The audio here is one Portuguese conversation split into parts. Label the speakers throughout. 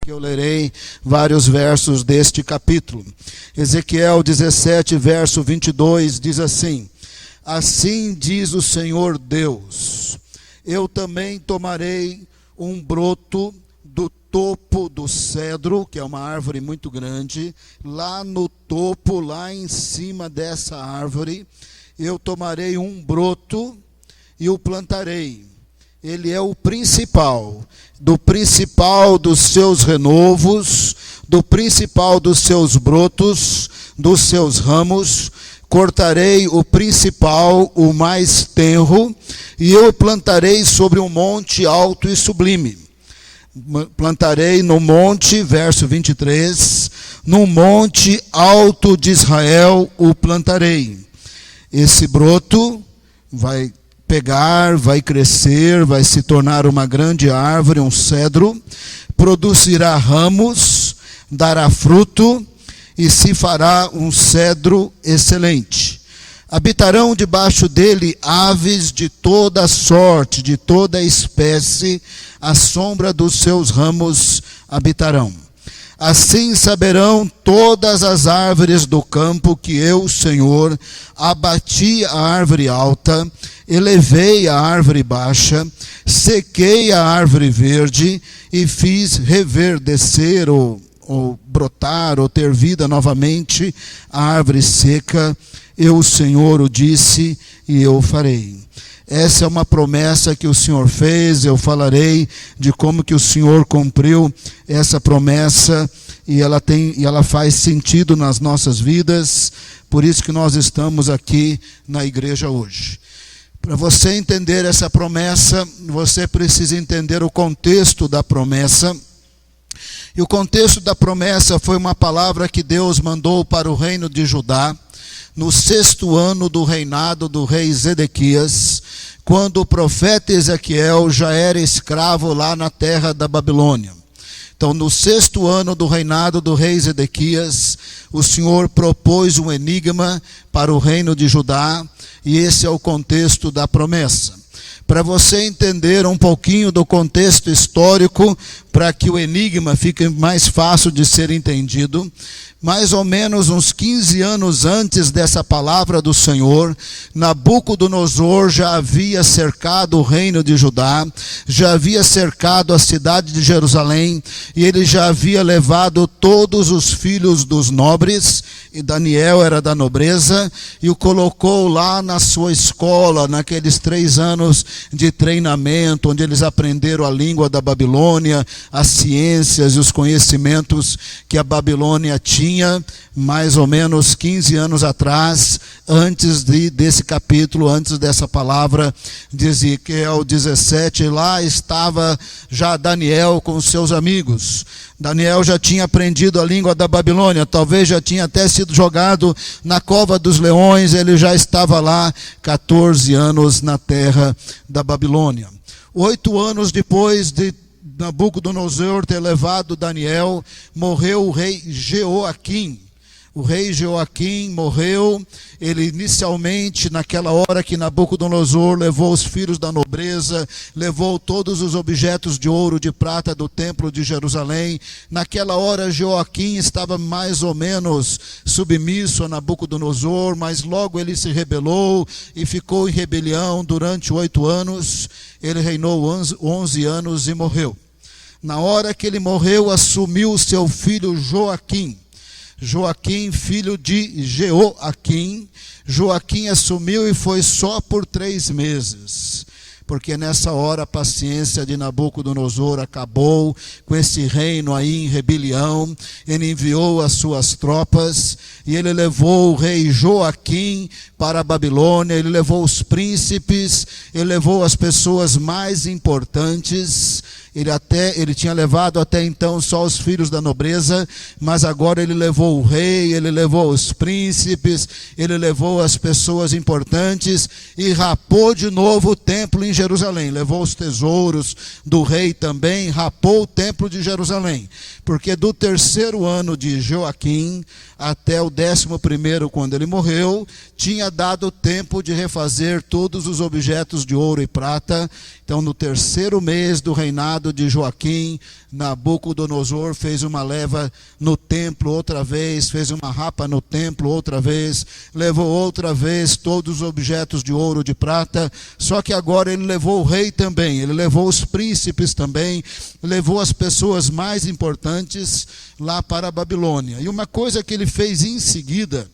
Speaker 1: porque eu lerei vários versos deste capítulo. Ezequiel 17, verso 22, diz assim: assim diz o Senhor Deus, eu também tomarei um broto do topo do cedro, que é uma árvore muito grande, lá no topo, lá em cima dessa árvore, eu tomarei um broto e o plantarei. Ele é o principal, do principal dos seus renovos, do principal dos seus brotos, dos seus ramos, cortarei o principal, o mais tenro, e eu plantarei sobre um monte alto e sublime. Plantarei no monte, verso 23, no monte alto de Israel o plantarei. Esse broto vai pegar, vai crescer, vai se tornar uma grande árvore, um cedro, produzirá ramos, dará fruto e se fará um cedro excelente. Habitarão debaixo dele aves de toda sorte, de toda espécie, à sombra dos seus ramos habitarão. Assim saberão todas as árvores do campo que eu, Senhor, abati a árvore alta, elevei a árvore baixa, sequei a árvore verde e fiz reverdecer ou brotar ou ter vida novamente a árvore seca. Eu, Senhor, o disse e eu farei. Essa é uma promessa que o Senhor fez. Eu falarei de como que o Senhor cumpriu essa promessa e ela faz sentido nas nossas vidas. Por isso que nós estamos aqui na igreja hoje. Para você entender essa promessa, você precisa entender o contexto da promessa. E o contexto da promessa foi uma palavra que Deus mandou para o reino de Judá, no 6º ano do reinado do rei Zedequias, quando o profeta Ezequiel já era escravo lá na terra da Babilônia. Então, no 6º ano do reinado do rei Zedequias, o Senhor propôs um enigma para o reino de Judá, e esse é o contexto da promessa. Para você entender um pouquinho do contexto histórico, para que o enigma fique mais fácil de ser entendido, mais ou menos uns 15 anos antes dessa palavra do Senhor, Nabucodonosor já havia cercado o reino de Judá, já havia cercado a cidade de Jerusalém, e ele já havia levado todos os filhos dos nobres, e Daniel era da nobreza, e o colocou lá na sua escola, naqueles 3 anos de treinamento, onde eles aprenderam a língua da Babilônia, as ciências e os conhecimentos que a Babilônia tinha, mais ou menos 15 anos atrás, antes desse capítulo, antes dessa palavra de Ezequiel 17, lá estava já Daniel com seus amigos. Daniel já tinha aprendido a língua da Babilônia, talvez já tinha até sido jogado na cova dos leões, ele já estava lá 14 anos na terra da Babilônia. 8 anos depois de Nabucodonosor ter levado Daniel, morreu o rei Jeoaquim. O rei Jeoaquim morreu. Ele inicialmente, naquela hora que Nabucodonosor levou os filhos da nobreza, levou todos os objetos de ouro, de prata do templo de Jerusalém, naquela hora Jeoaquim estava mais ou menos submisso a Nabucodonosor, mas logo ele se rebelou e ficou em rebelião durante 8 anos. Ele reinou 11 anos e morreu. Na hora que ele morreu, assumiu seu filho Joaquim. Joaquim, filho de Jeoaquim. Joaquim assumiu e foi só por 3 meses. Porque nessa hora a paciência de Nabucodonosor acabou com esse reino aí em rebelião. Ele enviou as suas tropas e ele levou o rei Joaquim para a Babilônia. Ele levou os príncipes, ele levou as pessoas mais importantes. Ele tinha levado até então só os filhos da nobreza, mas agora ele levou o rei, ele levou os príncipes, ele levou as pessoas importantes e rapou de novo o templo em Jerusalém. Levou os tesouros do rei também, rapou o templo de Jerusalém. Porque do 3º ano de Joaquim até o 11º, quando ele morreu, tinha dado tempo de refazer todos os objetos de ouro e prata. Então, no 3º mês do reinado reinado de Joaquim, Nabucodonosor fez uma leva no templo outra vez, fez uma rapa no templo outra vez, levou outra vez todos os objetos de ouro, de prata, só que agora ele levou o rei também, ele levou os príncipes também, levou as pessoas mais importantes lá para a Babilônia. E uma coisa que ele fez em seguida,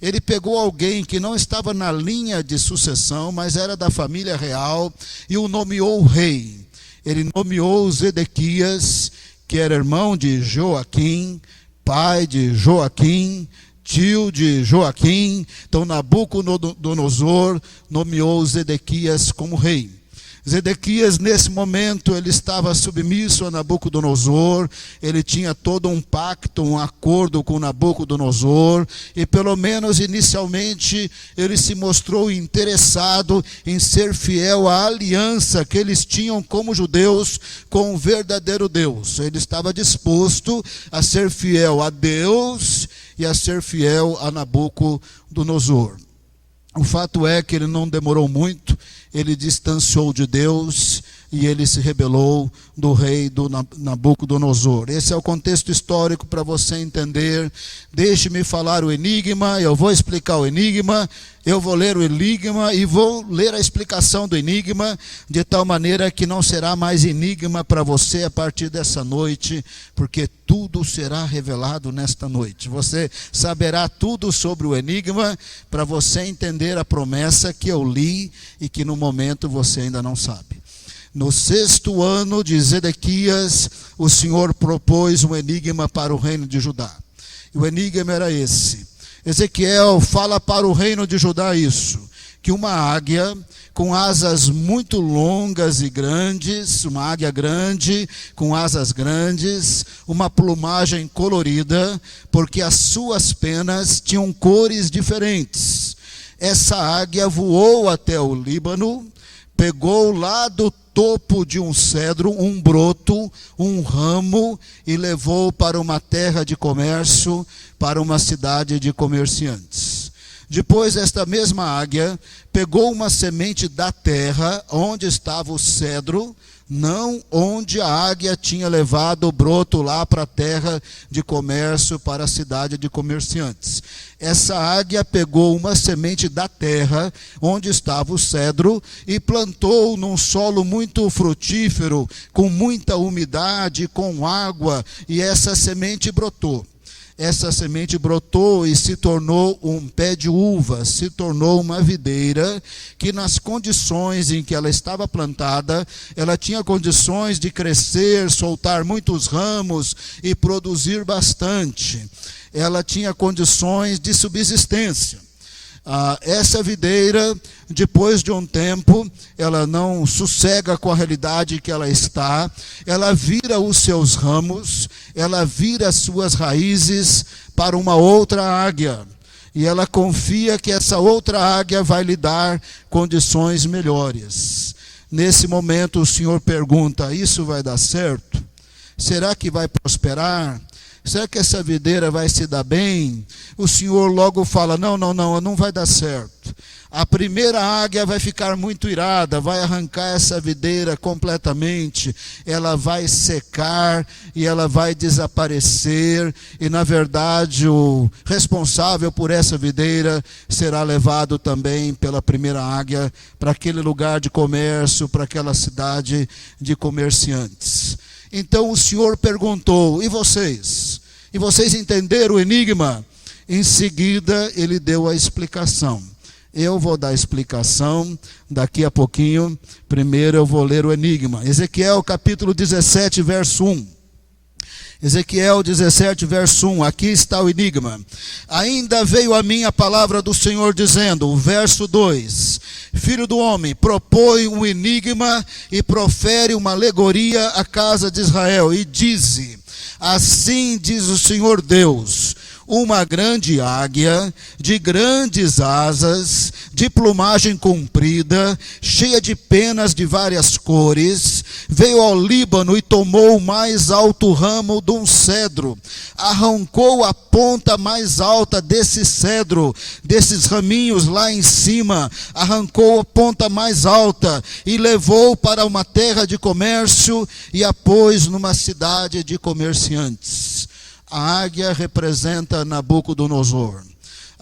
Speaker 1: ele pegou alguém que não estava na linha de sucessão, mas era da família real, e o nomeou rei. Ele nomeou Zedequias, que era irmão de Joaquim, pai de Joaquim, tio de Joaquim. Então Nabucodonosor nomeou Zedequias como rei. Zedequias, nesse momento, ele estava submisso a Nabucodonosor, ele tinha todo um pacto, um acordo com Nabucodonosor, e pelo menos inicialmente ele se mostrou interessado em ser fiel à aliança que eles tinham como judeus com o verdadeiro Deus. Ele estava disposto a ser fiel a Deus e a ser fiel a Nabucodonosor. O fato é que ele não demorou muito, ele distanciou de Deus e ele se rebelou do rei do Nabucodonosor. Esse é o contexto histórico para você entender. Deixe-me falar o enigma, eu vou explicar o enigma, eu vou ler o enigma e vou ler a explicação do enigma, de tal maneira que não será mais enigma para você a partir dessa noite, porque tudo será revelado nesta noite. Você saberá tudo sobre o enigma para você entender a promessa que eu li e que no momento você ainda não sabe. No 6º ano de Zedequias, o Senhor propôs um enigma para o reino de Judá. E o enigma era esse. Ezequiel fala para o reino de Judá isso, que uma águia com asas muito longas e grandes, uma águia grande, com asas grandes, uma plumagem colorida, porque as suas penas tinham cores diferentes. Essa águia voou até o Líbano, pegou lá do topo de um cedro, um broto, um ramo, e levou para uma terra de comércio, para uma cidade de comerciantes. Depois, esta mesma águia pegou uma semente da terra, onde estava o cedro, não onde a águia tinha levado o broto lá para a terra de comércio, para a cidade de comerciantes. Essa águia pegou uma semente da terra, onde estava o cedro, e plantou num solo muito frutífero, com muita umidade, com água, e essa semente brotou. Essa semente brotou e se tornou um pé de uva, se tornou uma videira, que nas condições em que ela estava plantada, ela tinha condições de crescer, soltar muitos ramos e produzir bastante. Ela tinha condições de subsistência. Essa videira, depois de um tempo, ela não sossega com a realidade que ela está, ela vira os seus ramos, ela vira as suas raízes para uma outra águia, e ela confia que essa outra águia vai lhe dar condições melhores. Nesse momento o Senhor pergunta: isso vai dar certo? Será que vai prosperar? Será que essa videira vai se dar bem? O Senhor logo fala: não vai dar certo. A primeira águia vai ficar muito irada, vai arrancar essa videira completamente, ela vai secar e ela vai desaparecer, e na verdade o responsável por essa videira será levado também pela primeira águia para aquele lugar de comércio, para aquela cidade de comerciantes. Então o Senhor perguntou: e vocês? E vocês entenderam o enigma? Em seguida ele deu a explicação. Eu vou dar a explicação daqui a pouquinho. Primeiro eu vou ler o enigma. Ezequiel capítulo 17, verso 1. Ezequiel 17, verso 1, aqui está o enigma. Ainda veio a mim a palavra do Senhor dizendo, o verso 2, filho do homem, propõe um enigma e profere uma alegoria à casa de Israel, e dize, assim diz o Senhor Deus, uma grande águia, de grandes asas, de plumagem comprida, cheia de penas de várias cores, veio ao Líbano e tomou o mais alto ramo de um cedro, arrancou a ponta mais alta desse cedro, desses raminhos lá em cima, arrancou a ponta mais alta e levou para uma terra de comércio e a pôs numa cidade de comerciantes. A águia representa Nabucodonosor.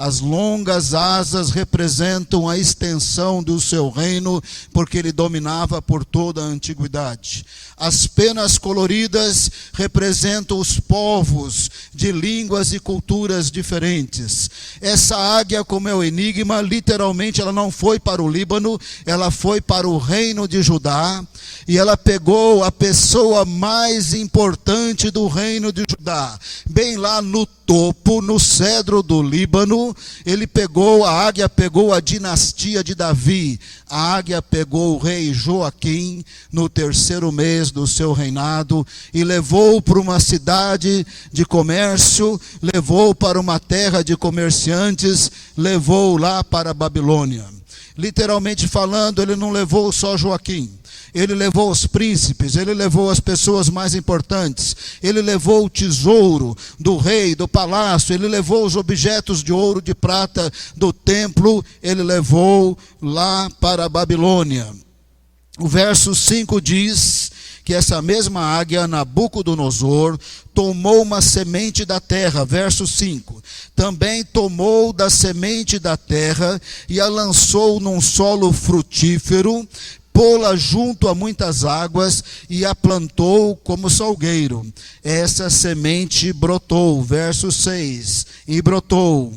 Speaker 1: As longas asas representam a extensão do seu reino, porque ele dominava por toda a antiguidade. As penas coloridas representam os povos de línguas e culturas diferentes. Essa águia, como é o enigma, literalmente ela não foi para o Líbano, ela foi para o reino de Judá, e ela pegou a pessoa mais importante do reino de Judá, bem lá no topo, no cedro do Líbano. A águia pegou a dinastia de Davi. A águia pegou o rei Joaquim no 3º mês do seu reinado e levou para uma cidade de comércio, levou para uma terra de comerciantes, levou lá para a Babilônia. Literalmente falando, ele não levou só Joaquim. Ele levou os príncipes, ele levou as pessoas mais importantes, ele levou o tesouro do rei, do palácio, ele levou os objetos de ouro, de prata do templo, ele levou lá para a Babilônia. O verso 5 diz que essa mesma águia, Nabucodonosor, tomou uma semente da terra. Verso 5. Também tomou da semente da terra e a lançou num solo frutífero, pô-la junto a muitas águas e a plantou como salgueiro. Essa semente brotou. Verso 6. E brotou.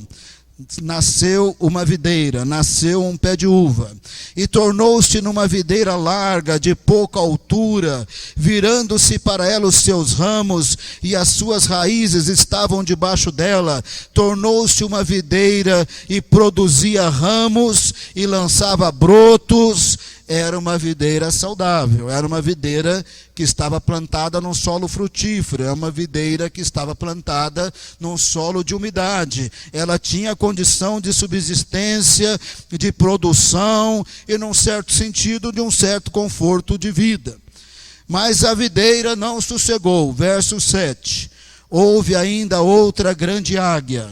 Speaker 1: Nasceu uma videira, nasceu um pé de uva, e tornou-se numa videira larga, de pouca altura, virando-se para ela os seus ramos, e as suas raízes estavam debaixo dela. Tornou-se uma videira e produzia ramos e lançava brotos. Era uma videira saudável, era uma videira que estava plantada num solo frutífero, é uma videira que estava plantada num solo de umidade. Ela tinha condição de subsistência, de produção e, num certo sentido, de um certo conforto de vida. Mas a videira não sossegou. Verso 7. Houve ainda outra grande águia.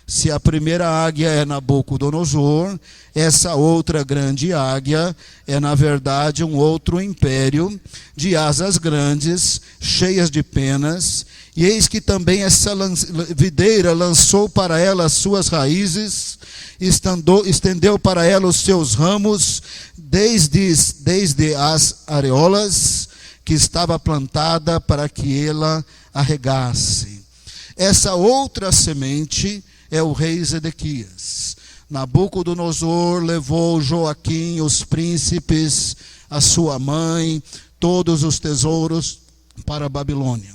Speaker 1: Se a primeira águia é Nabucodonosor, essa outra grande águia é, na verdade, um outro império de asas grandes, cheias de penas. E eis que também essa videira lançou para ela as suas raízes, estendeu para ela os seus ramos, desde as areolas que estava plantada para que ela a regasse. Essa outra semente é o rei Zedequias. Nabucodonosor levou Joaquim, os príncipes, a sua mãe, todos os tesouros para a Babilônia.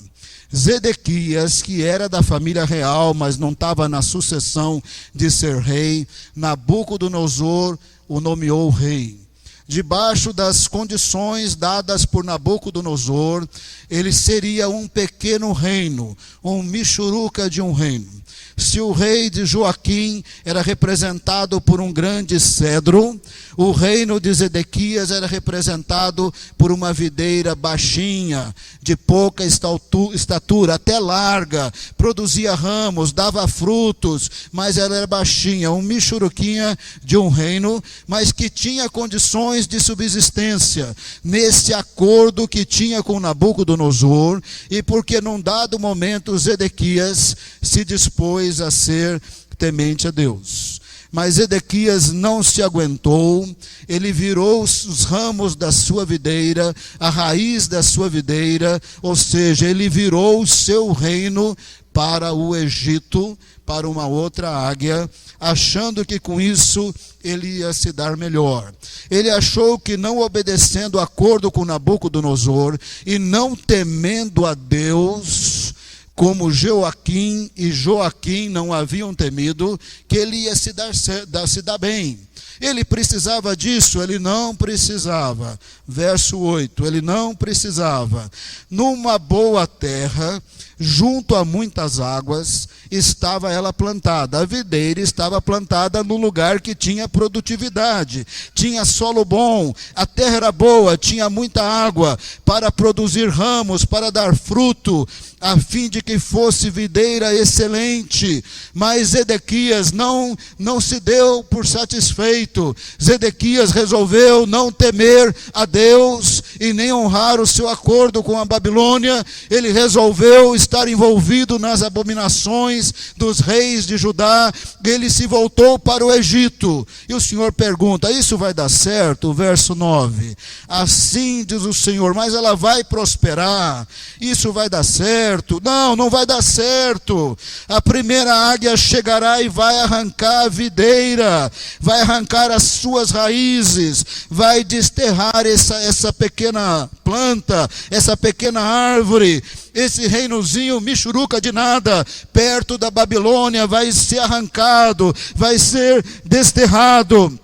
Speaker 1: Zedequias, que era da família real, mas não estava na sucessão de ser rei, Nabucodonosor o nomeou rei. Debaixo das condições dadas por Nabucodonosor, ele seria um pequeno reino, um michuruca de um reino. Se o rei de Joaquim era representado por um grande cedro, o reino de Zedequias era representado por uma videira baixinha, de pouca estatura, até larga, produzia ramos, dava frutos, mas ela era baixinha, um michuruquinha de um reino, mas que tinha condições de subsistência. Nesse acordo que tinha com Nabucodonosor, e porque num dado momento Zedequias se dispôs a ser temente a Deus. Mas Zedequias não se aguentou, ele virou os ramos da sua videira, a raiz da sua videira, ou seja, ele virou o seu reino para o Egito, para uma outra águia, achando que com isso ele ia se dar melhor. Ele achou que, não obedecendo o acordo com Nabucodonosor e não temendo a Deus, como Joaquim e Joaquim não haviam temido, que ele ia se dar bem. Ele precisava disso? Ele não precisava. Verso 8, ele não precisava. Numa boa terra, junto a muitas águas, estava ela plantada? A videira estava plantada no lugar que tinha produtividade, tinha solo bom, a terra era boa, tinha muita água para produzir ramos, para dar fruto, a fim de que fosse videira excelente. Mas Zedequias não se deu por satisfeito. Zedequias resolveu não temer a Deus e nem honrar o seu acordo com a Babilônia. Ele resolveu estar envolvido nas abominações dos reis de Judá. Ele se voltou para o Egito. E o Senhor pergunta: isso vai dar certo? Verso 9. Assim diz o Senhor: mas ela vai prosperar, isso vai dar certo? Não, não vai dar certo. A primeira águia chegará e vai arrancar a videira, vai arrancar as suas raízes, vai desterrar essa pequena planta, essa pequena árvore. Esse reinozinho michuruca de nada, perto da Babilônia, vai ser arrancado, vai ser desterrado.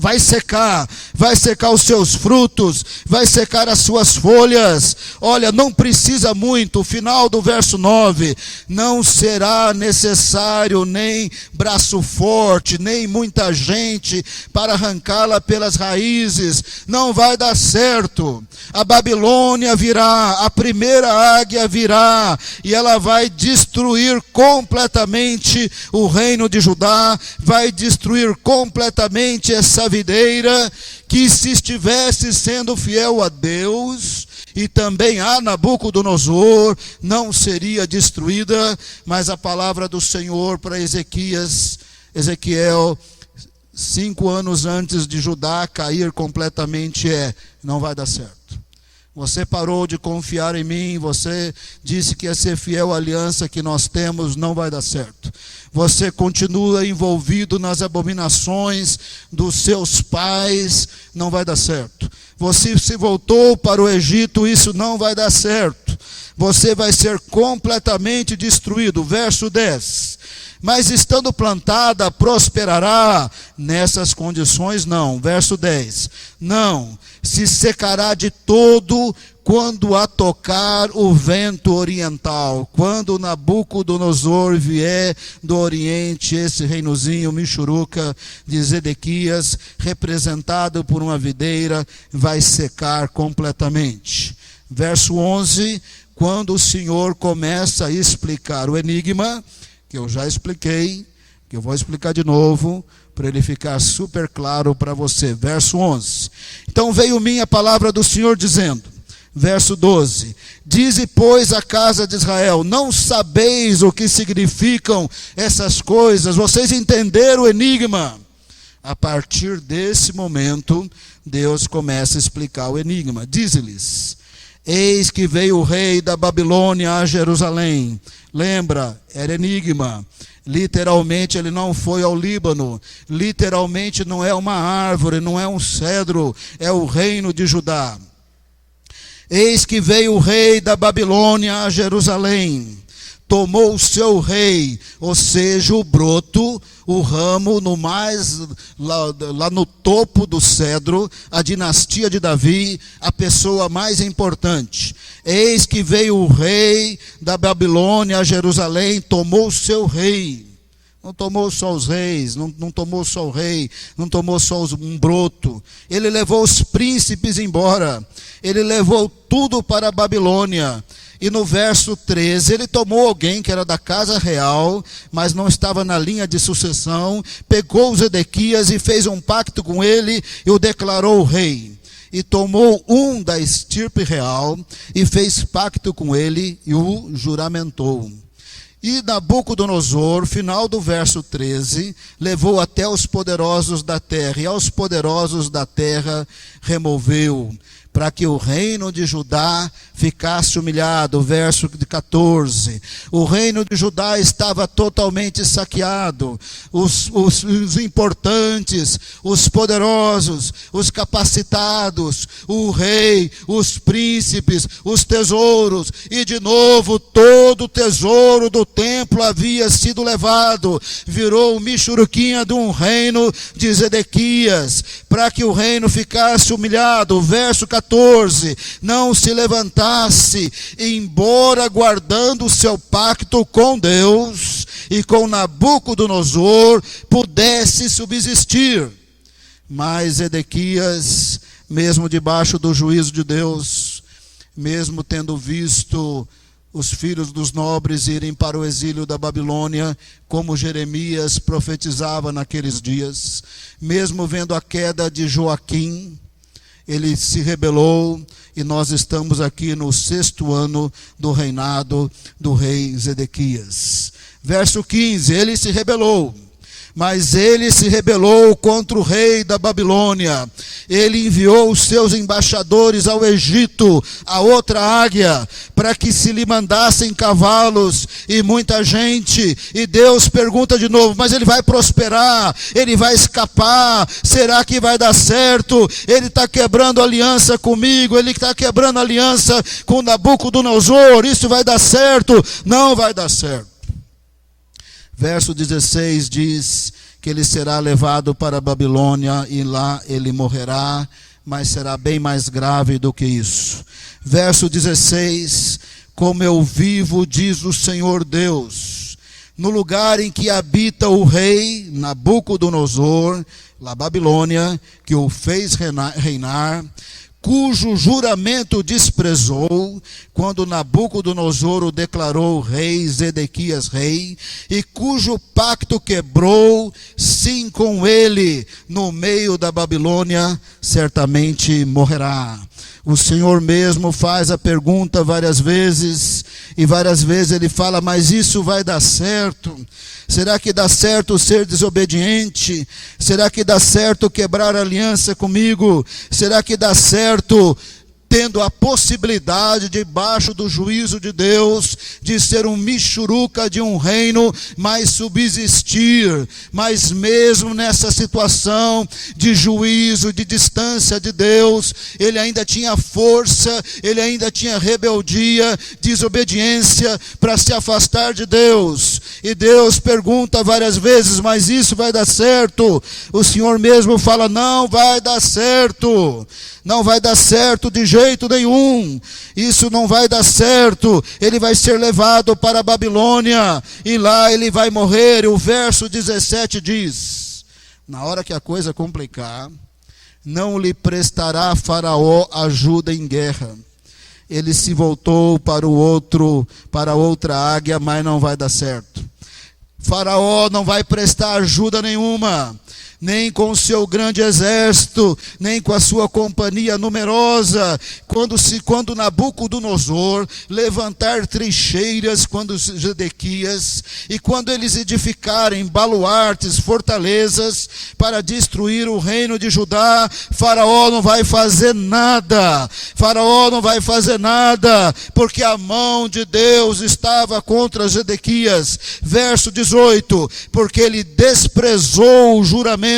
Speaker 1: Vai secar os seus frutos, vai secar as suas folhas. Olha, não precisa muito, o final do verso 9, não será necessário nem braço forte, nem muita gente para arrancá-la pelas raízes. Não vai dar certo. A Babilônia virá, a primeira águia virá, e ela vai destruir completamente o reino de Judá, vai destruir completamente essa videira, que se estivesse sendo fiel a Deus e também a Nabucodonosor, não seria destruída. Mas a palavra do Senhor para Ezequiel, 5 anos antes de Judá cair completamente, não vai dar certo. Você parou de confiar em mim, você disse que ia ser fiel à aliança que nós temos, não vai dar certo. Você continua envolvido nas abominações dos seus pais, não vai dar certo. Você se voltou para o Egito, isso não vai dar certo. Você vai ser completamente destruído. Verso 10. Mas estando plantada, prosperará. Nessas condições, não. Verso 10. Não, se secará de todo quando a tocar o vento oriental. Quando Nabucodonosor vier do oriente, esse reinozinho michuruca de Zedequias, representado por uma videira, vai secar completamente. Verso 11, quando o Senhor começa a explicar o enigma, que eu já expliquei, que eu vou explicar de novo, para ele ficar super claro para você. Verso 11. Então veio-me a palavra do Senhor dizendo, verso 12, dize, pois, a casa de Israel, não sabeis o que significam essas coisas? Vocês entenderam o enigma? A partir desse momento, Deus começa a explicar o enigma. Diz-lhes, eis que veio o rei da Babilônia a Jerusalém. Lembra, era enigma. Literalmente ele não foi ao Líbano. Literalmente não é uma árvore, não é um cedro, é o reino de Judá. Eis que veio o rei da Babilônia a Jerusalém. Tomou o seu rei, ou seja, o broto, o ramo, lá no topo do cedro, a dinastia de Davi, a pessoa mais importante. Eis que veio o rei da Babilônia a Jerusalém, tomou o seu rei. Não tomou só os reis, não tomou só o rei, não tomou só um broto. Ele levou os príncipes embora. Ele levou tudo para a Babilônia. E no verso 13, ele tomou alguém que era da casa real, mas não estava na linha de sucessão, pegou Zedequias e fez um pacto com ele e o declarou rei. E tomou um da estirpe real e fez pacto com ele e o juramentou. E Nabucodonosor, final do verso 13, levou até os poderosos da terra, e aos poderosos da terra removeu, para que o reino de Judá ficasse humilhado. Verso 14. O reino de Judá estava totalmente saqueado. Os importantes, os poderosos, os capacitados, o rei, os príncipes, os tesouros. E de novo todo o tesouro do templo havia sido levado. Virou michuruquinha de um reino de Zedequias, para que o reino ficasse humilhado. Verso 14, não se levantasse, embora guardando o seu pacto com Deus, e com Nabucodonosor pudesse subsistir. Mas Zedequias, mesmo debaixo do juízo de Deus, mesmo tendo visto os filhos dos nobres irem para o exílio da Babilônia, como Jeremias profetizava naqueles dias, mesmo vendo a queda de Joaquim, ele se rebelou, e nós estamos aqui no 6º ano do reinado do rei Zedequias. Verso 15, ele se rebelou. Mas ele se rebelou contra o rei da Babilônia. Ele enviou os seus embaixadores ao Egito, a outra águia, para que se lhe mandassem cavalos e muita gente. E Deus pergunta de novo, mas ele vai prosperar? Ele vai escapar? Será que vai dar certo? Ele está quebrando aliança comigo, ele está quebrando aliança com Nabucodonosor. Isso vai dar certo? Não vai dar certo. Verso 16 diz que ele será levado para a Babilônia e lá ele morrerá, mas será bem mais grave do que isso. Verso 16, como eu vivo, diz o Senhor Deus, no lugar em que habita o rei Nabucodonosor, na Babilônia, que o fez reinar, cujo juramento desprezou, quando Nabucodonosor o declarou rei, Zedequias rei, e cujo pacto quebrou, sim com ele, no meio da Babilônia, certamente morrerá. O Senhor mesmo faz a pergunta várias vezes, e várias vezes ele fala, mas isso vai dar certo? Será que dá certo ser desobediente? Será que dá certo quebrar aliança comigo? Será que dá certo, tendo a possibilidade, debaixo do juízo de Deus, de ser um michuruca de um reino, mas subsistir? Mas mesmo nessa situação de juízo, de distância de Deus, ele ainda tinha força, ele ainda tinha rebeldia, desobediência para se afastar de Deus. E Deus pergunta várias vezes, mas isso vai dar certo? O Senhor mesmo fala, não vai dar certo. Não vai dar certo de jeito nenhum. Isso não vai dar certo. Ele vai ser levado para a Babilônia e lá ele vai morrer. E o verso 17 diz, na hora que a coisa complicar, não lhe prestará Faraó ajuda em guerra. Ele se voltou para outra águia, mas não vai dar certo. Faraó não vai prestar ajuda nenhuma, nem com o seu grande exército, nem com a sua companhia numerosa. Quando Nabucodonosor levantar trincheiras, quando Zedequias, e quando eles edificarem baluartes, fortalezas, para destruir o reino de Judá, Faraó não vai fazer nada. Faraó não vai fazer nada, porque a mão de Deus estava contra Zedequias. Verso 18, porque ele desprezou o juramento,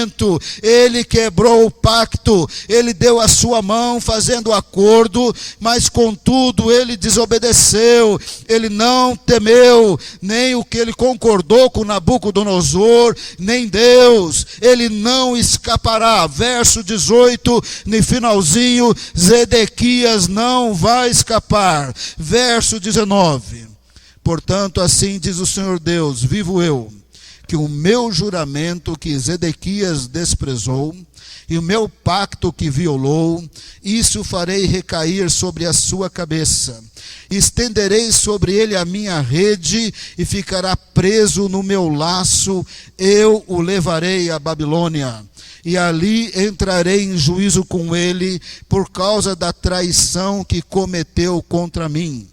Speaker 1: ele quebrou o pacto, ele deu a sua mão fazendo acordo, mas contudo ele desobedeceu, ele não temeu, nem o que ele concordou com Nabucodonosor, nem Deus, ele não escapará. Verso 18, no finalzinho, Zedequias não vai escapar. Verso 19, portanto assim diz o Senhor Deus, vivo eu, que o meu juramento que Zedequias desprezou, e o meu pacto que violou, isso farei recair sobre a sua cabeça. Estenderei sobre ele a minha rede, e ficará preso no meu laço, eu o levarei à Babilônia. E ali entrarei em juízo com ele, por causa da traição que cometeu contra mim.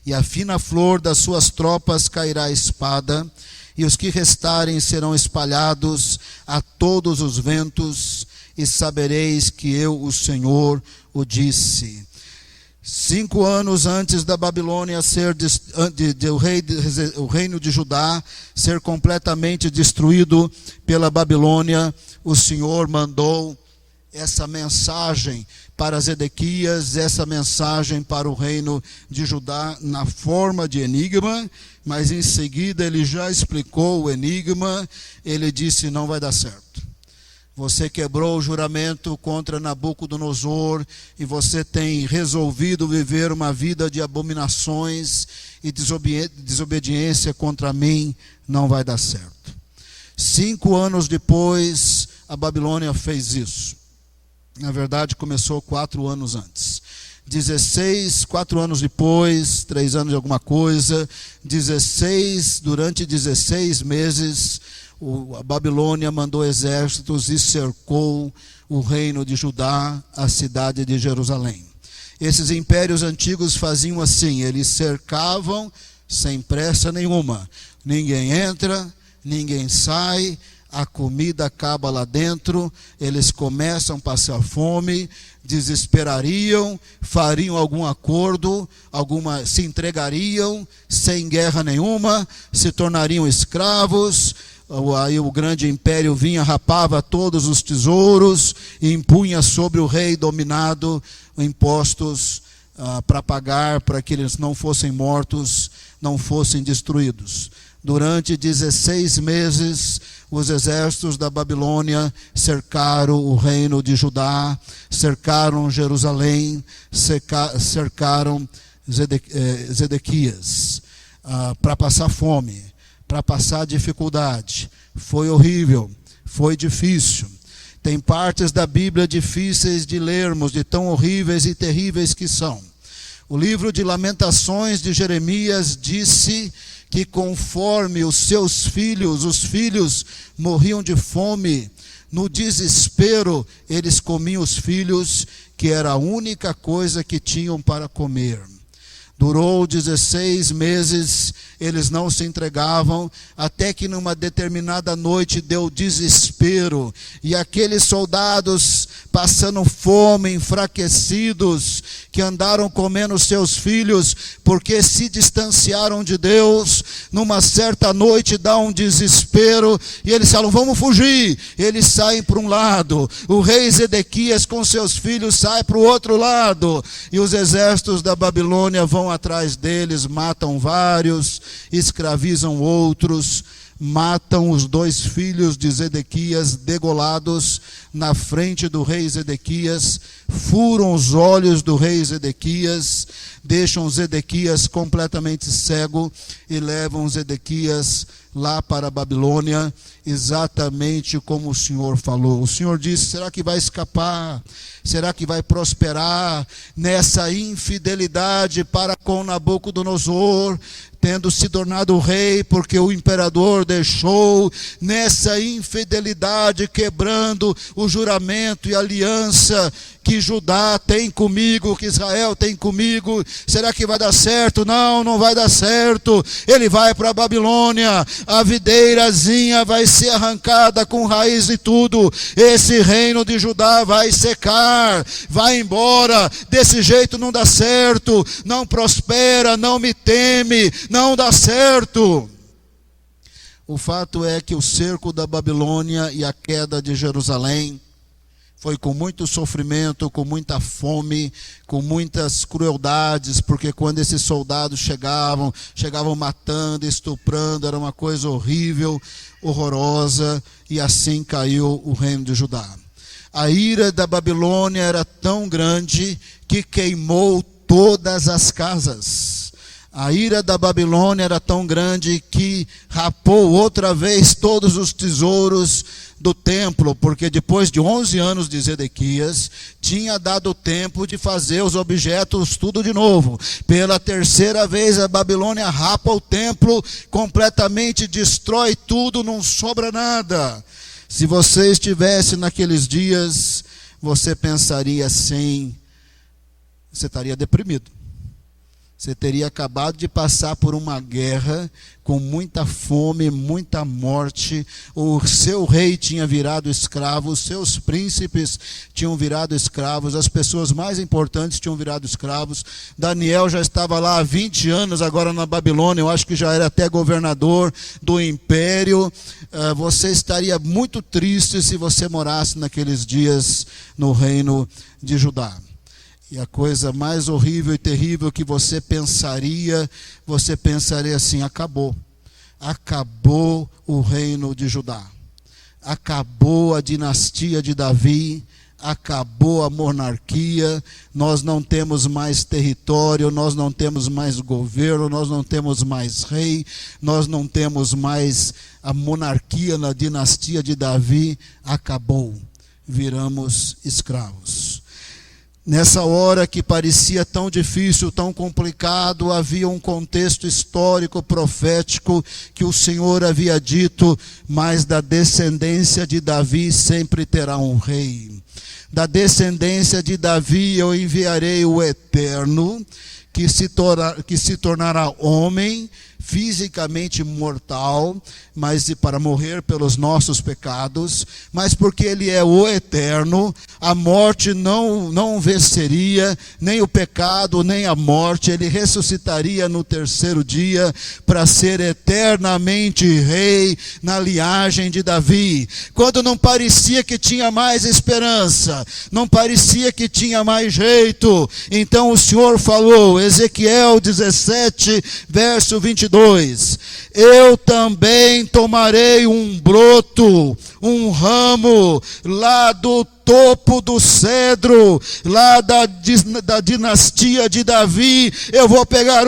Speaker 1: E a fina flor das suas tropas cairá a espada, e os que restarem serão espalhados a todos os ventos, e sabereis que eu, o Senhor, o disse. 5 anos antes da Babilônia o reino de Judá ser completamente destruído pela Babilônia, o Senhor mandou essa mensagem para Zedequias, essa mensagem para o reino de Judá na forma de enigma, mas em seguida ele já explicou o enigma, ele disse, não vai dar certo. Você quebrou o juramento contra Nabucodonosor e você tem resolvido viver uma vida de abominações e desobediência contra mim, não vai dar certo. 5 anos depois, a Babilônia fez isso. Na verdade, começou 4 anos antes. 4 anos depois, 3 anos de alguma coisa, durante 16 meses, a Babilônia mandou exércitos e cercou o reino de Judá, a cidade de Jerusalém. Esses impérios antigos faziam assim, eles cercavam sem pressa nenhuma. Ninguém entra, ninguém sai, a comida acaba lá dentro, eles começam a passar fome, desesperariam, fariam algum acordo, se entregariam sem guerra nenhuma, se tornariam escravos. Aí o grande império vinha, rapava todos os tesouros e impunha sobre o rei dominado impostos para pagar, para que eles não fossem mortos, não fossem destruídos. Durante 16 meses, os exércitos da Babilônia cercaram o reino de Judá, cercaram Jerusalém, cercaram Zedequias, para passar fome, para passar dificuldade. Foi horrível, foi difícil. Tem partes da Bíblia difíceis de lermos, de tão horríveis e terríveis que são. O livro de Lamentações de Jeremias disse que conforme os filhos morriam de fome, no desespero eles comiam os filhos, que era a única coisa que tinham para comer. Durou 16 meses, eles não se entregavam, até que numa determinada noite deu desespero, e aqueles soldados passando fome, enfraquecidos, que andaram comendo seus filhos, porque se distanciaram de Deus, numa certa noite dá um desespero, e eles falam, vamos fugir. Eles saem para um lado, o rei Zedequias com seus filhos sai para o outro lado, e os exércitos da Babilônia vão atrás deles, matam vários, escravizam outros, matam os 2 filhos de Zedequias degolados na frente do rei Zedequias, furam os olhos do rei Zedequias, deixam Zedequias completamente cego e levam Zedequias lá para a Babilônia, exatamente como o Senhor falou. O Senhor disse, será que vai escapar? Será que vai prosperar nessa infidelidade para com Nabucodonosor, tendo se tornado rei, porque o imperador deixou, nessa infidelidade, quebrando o juramento e aliança que Judá tem comigo, que Israel tem comigo? Será que vai dar certo? Não, não vai dar certo. Ele vai para a Babilônia, a videirazinha vai ser arrancada com raiz e tudo, esse reino de Judá vai secar, vai embora. Desse jeito não dá certo, não prospera, não me teme, não dá certo. O fato é que o cerco da Babilônia e a queda de Jerusalém foi com muito sofrimento, com muita fome, com muitas crueldades, porque quando esses soldados chegavam matando, estuprando, era uma coisa horrível, horrorosa, e assim caiu o reino de Judá. A ira da Babilônia era tão grande que queimou todas as casas. A ira da Babilônia era tão grande que rapou outra vez todos os tesouros do templo, porque depois de 11 anos de Zedequias, tinha dado tempo de fazer os objetos tudo de novo. Pela 3ª vez a Babilônia rapa o templo, completamente destrói tudo, não sobra nada. Se você estivesse naqueles dias, você pensaria assim, você estaria deprimido. Você teria acabado de passar por uma guerra com muita fome, muita morte. O seu rei tinha virado escravo, os seus príncipes tinham virado escravos, as pessoas mais importantes tinham virado escravos. Daniel já estava lá há 20 anos, agora na Babilônia, eu acho que já era até governador do império. Você estaria muito triste se você morasse naqueles dias no reino de Judá. E a coisa mais horrível e terrível que você pensaria assim, acabou o reino de Judá. acabou a dinastia de Davi, acabou a monarquia, nós não temos mais território, nós não temos mais governo, nós não temos mais rei, nós não temos mais a monarquia na dinastia de Davi, acabou, viramos escravos. Nessa hora que parecia tão difícil, tão complicado, havia um contexto histórico, profético, que o Senhor havia dito, mas da descendência de Davi sempre terá um rei. Da descendência de Davi eu enviarei o Eterno, que se tornará homem, fisicamente mortal, mas para morrer pelos nossos pecados, mas porque ele é o Eterno, a morte não venceria, nem o pecado, nem a morte, ele ressuscitaria no terceiro dia, para ser eternamente rei, na linhagem de Davi. Quando não parecia que tinha mais esperança, não parecia que tinha mais jeito, então o Senhor falou, Ezequiel 17, verso 22, eu também tomarei um broto, um ramo, lá do topo do cedro, lá da dinastia de Davi, eu vou pegar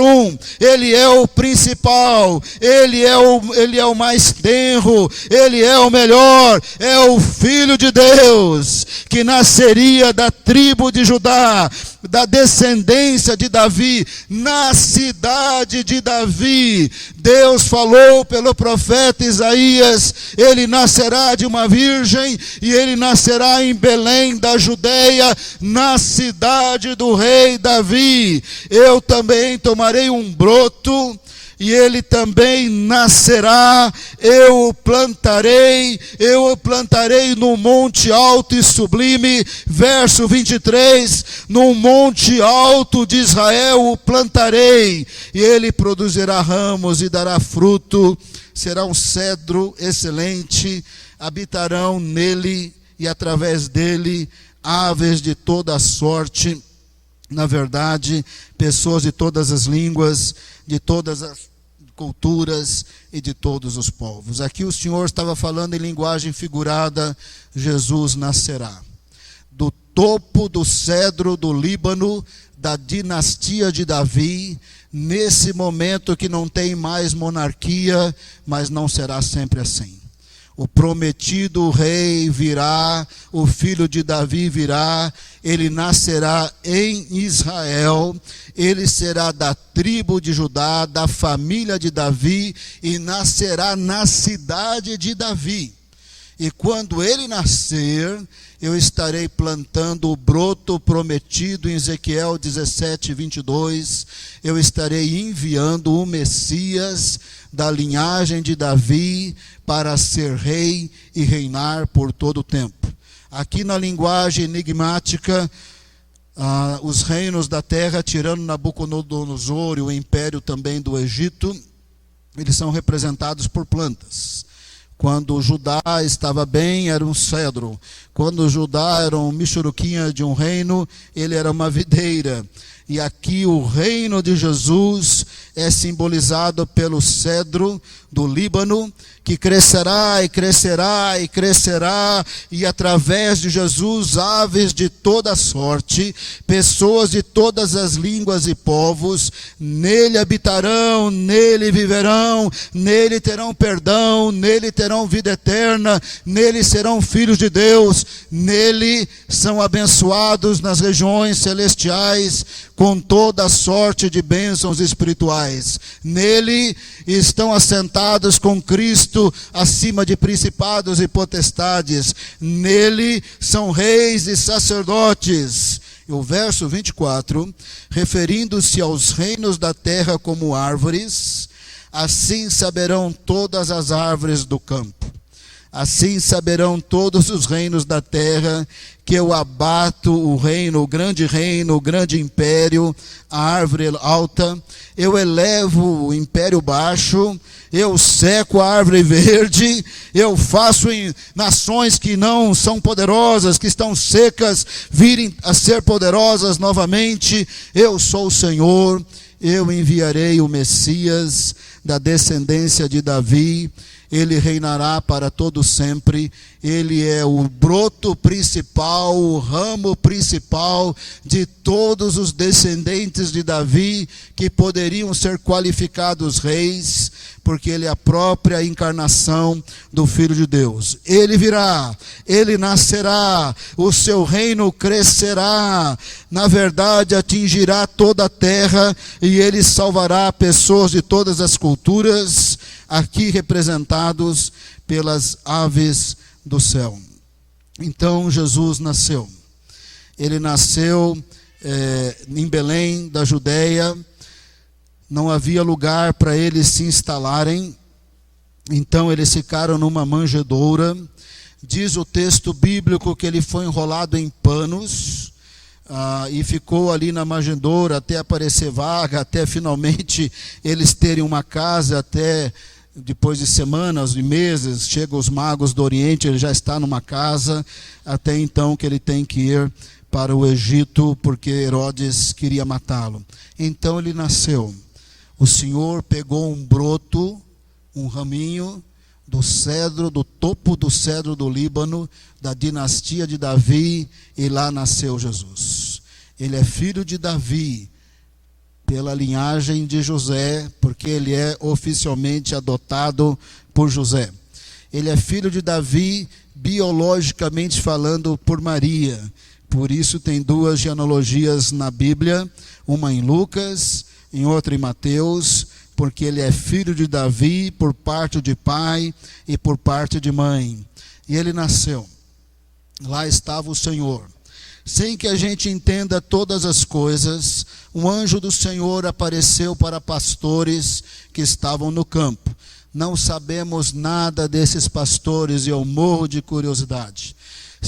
Speaker 1: ele é o principal, ele é o mais tenro, ele é o melhor, é o Filho de Deus, que nasceria da tribo de Judá, da descendência de Davi, na cidade de Davi. Deus falou pelo profeta Isaías, ele nascerá de uma virgem, e ele nascerá em Belém da Judeia, na cidade do rei Davi. Eu também tomarei um broto, e ele também nascerá, eu o plantarei no monte alto e sublime, verso 23, no monte alto de Israel o plantarei, e ele produzirá ramos e dará fruto, será um cedro excelente, habitarão nele, e através dele, aves de toda sorte, na verdade, pessoas de todas as línguas, de todas as culturas e de todos os povos. Aqui o Senhor estava falando em linguagem figurada, Jesus nascerá. Do topo do cedro do Líbano, da dinastia de Davi, nesse momento que não tem mais monarquia, mas não será sempre assim. O prometido rei virá, o filho de Davi virá, ele nascerá em Israel, ele será da tribo de Judá, da família de Davi, e nascerá na cidade de Davi. E quando ele nascer, eu estarei plantando o broto prometido em Ezequiel 17, 22. Eu estarei enviando o Messias da linhagem de Davi para ser rei e reinar por todo o tempo. Aqui na linguagem enigmática, os reinos da terra, tirando Nabucodonosor e o império também do Egito, eles são representados por plantas. Quando Judá estava bem, era um cedro. Quando Judá era um michuruquinha de um reino, ele era uma videira. E aqui o reino de Jesus é simbolizado pelo cedro do Líbano, que crescerá e crescerá e crescerá, e através de Jesus, aves de toda sorte, pessoas de todas as línguas e povos, nele habitarão, nele viverão, nele terão perdão, nele terão vida eterna, nele serão filhos de Deus, nele são abençoados nas regiões celestiais, com toda sorte de bênçãos espirituais. Nele estão assentados com Cristo acima de principados e potestades. Nele são reis e sacerdotes. E o verso 24, referindo-se aos reinos da terra como árvores, assim saberão todas as árvores do campo. Assim saberão todos os reinos da terra que eu abato o reino, o grande império, a árvore alta, eu elevo o império baixo, eu seco a árvore verde, eu faço em nações que não são poderosas, que estão secas, virem a ser poderosas novamente. Eu sou o Senhor, eu enviarei o Messias da descendência de Davi, ele reinará para todo sempre. Ele é o broto principal, o ramo principal de todos os descendentes de Davi que poderiam ser qualificados reis, porque ele é a própria encarnação do Filho de Deus. Ele virá, ele nascerá, o seu reino crescerá, na verdade atingirá toda a terra, e ele salvará pessoas de todas as culturas, aqui representados pelas aves do céu. Então Jesus nasceu. Ele nasceu em Belém, da Judéia. Não havia lugar para eles se instalarem, então eles ficaram numa manjedoura. Diz o texto bíblico que ele foi enrolado em panos, e ficou ali na manjedoura até aparecer vaga, até finalmente eles terem uma casa. Até depois de semanas e meses, chegam os magos do Oriente, ele já está numa casa, até então que ele tem que ir para o Egito, porque Herodes queria matá-lo. Então ele nasceu. O Senhor pegou um broto, um raminho do cedro, do topo do cedro do Líbano, da dinastia de Davi, e lá nasceu Jesus. Ele é filho de Davi, pela linhagem de José, porque ele é oficialmente adotado por José. Ele é filho de Davi, biologicamente falando, por Maria. Por isso tem duas genealogias na Bíblia, uma em Lucas, em outra em Mateus, porque ele é filho de Davi por parte de pai e por parte de mãe. E ele nasceu. Lá estava o Senhor. Sem que a gente entenda todas as coisas, um anjo do Senhor apareceu para pastores que estavam no campo. Não sabemos nada desses pastores e eu morro de curiosidade.